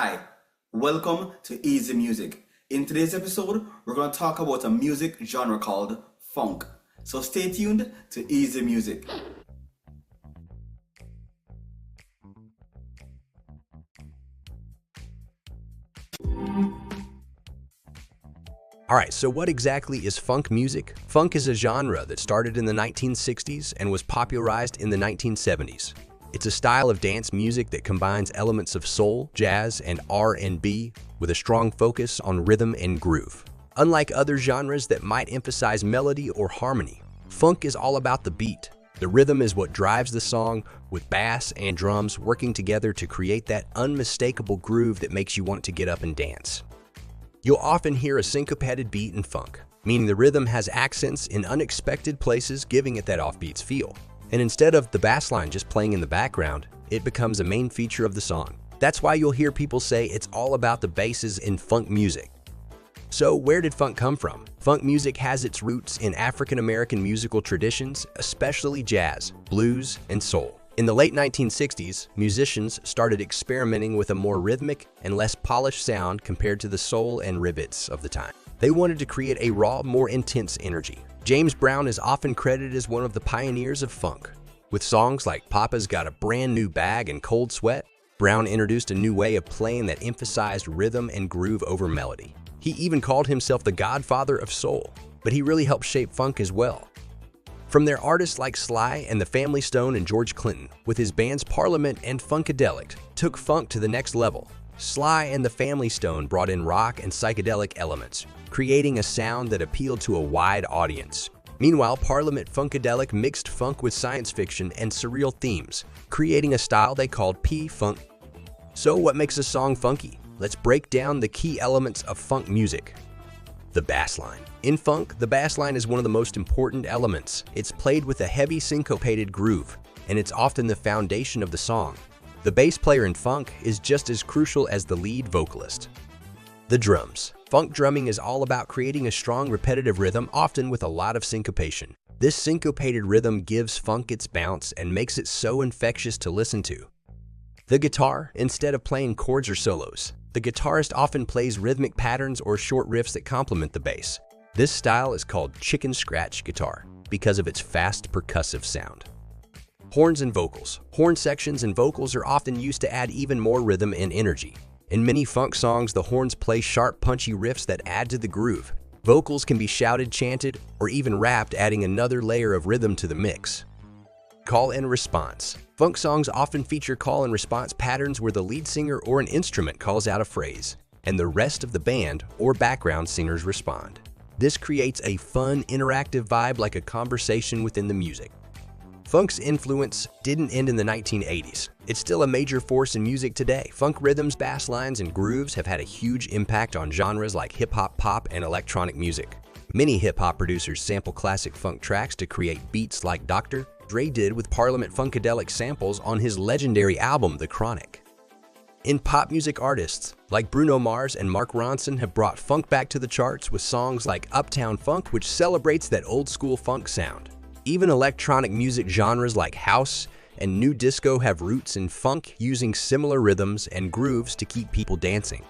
Hi, welcome to Easy Music. In today's episode, we're going to talk about a music genre called funk. So stay tuned to Easy Music. All right, so what exactly is funk music? Funk is a genre that started in the 1960s and was popularized in the 1970s. It's a style of dance music that combines elements of soul, jazz, and R&B with a strong focus on rhythm and groove. Unlike other genres that might emphasize melody or harmony, funk is all about the beat. The rhythm is what drives the song, with bass and drums working together to create that unmistakable groove that makes you want to get up and dance. You'll often hear a syncopated beat in funk, meaning the rhythm has accents in unexpected places, giving it that offbeat feel. And instead of the bass line just playing in the background, it becomes a main feature of the song. That's why you'll hear people say it's all about the basses in funk music. So where did funk come from? Funk music has its roots in African American musical traditions, especially jazz, blues, and soul. In the late 1960s, musicians started experimenting with a more rhythmic and less polished sound compared to the soul and rivets of the time. They wanted to create a raw, more intense energy. James Brown is often credited as one of the pioneers of funk. With songs like Papa's Got a Brand New Bag and Cold Sweat, Brown introduced a new way of playing that emphasized rhythm and groove over melody. He even called himself the godfather of soul, but he really helped shape funk as well. From their artists like Sly and the Family Stone and George Clinton, with his bands Parliament and Funkadelic, took funk to the next level. Sly and the Family Stone brought in rock and psychedelic elements, creating a sound that appealed to a wide audience. Meanwhile, Parliament Funkadelic mixed funk with science fiction and surreal themes, creating a style they called P-Funk. So what makes a song funky? Let's break down the key elements of funk music. The bass line. In funk, the bass line is one of the most important elements. It's played with a heavy syncopated groove, and it's often the foundation of the song. The bass player in funk is just as crucial as the lead vocalist. The drums. Funk drumming is all about creating a strong, repetitive rhythm, often with a lot of syncopation. This syncopated rhythm gives funk its bounce and makes it so infectious to listen to. The guitar. Instead of playing chords or solos, the guitarist often plays rhythmic patterns or short riffs that complement the bass. This style is called chicken scratch guitar because of its fast percussive sound. Horns and vocals. Horn sections and vocals are often used to add even more rhythm and energy. In many funk songs, the horns play sharp, punchy riffs that add to the groove. Vocals can be shouted, chanted, or even rapped, adding another layer of rhythm to the mix. Call and response. Funk songs often feature call and response patterns where the lead singer or an instrument calls out a phrase, and the rest of the band or background singers respond. This creates a fun, interactive vibe like a conversation within the music. Funk's influence didn't end in the 1980s. It's still a major force in music today. Funk rhythms, bass lines, and grooves have had a huge impact on genres like hip-hop, pop, and electronic music. Many hip-hop producers sample classic funk tracks to create beats like Dr. Dre did with Parliament Funkadelic samples on his legendary album, The Chronic. In pop music, artists like Bruno Mars and Mark Ronson have brought funk back to the charts with songs like Uptown Funk, which celebrates that old-school funk sound. Even electronic music genres like house and new disco have roots in funk, using similar rhythms and grooves to keep people dancing.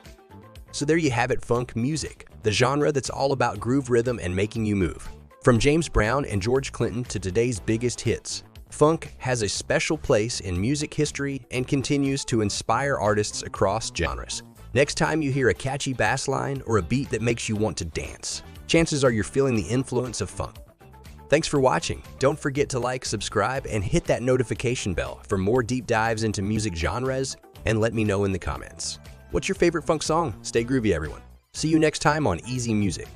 So there you have it, funk music, the genre that's all about groove, rhythm, and making you move. From James Brown and George Clinton to today's biggest hits, funk has a special place in music history and continues to inspire artists across genres. Next time you hear a catchy bass line or a beat that makes you want to dance, chances are you're feeling the influence of funk. Thanks for watching. Don't forget to like, subscribe, and hit that notification bell for more deep dives into music genres, and let me know in the comments. What's your favorite funk song? Stay groovy, everyone. See you next time on Easy Music.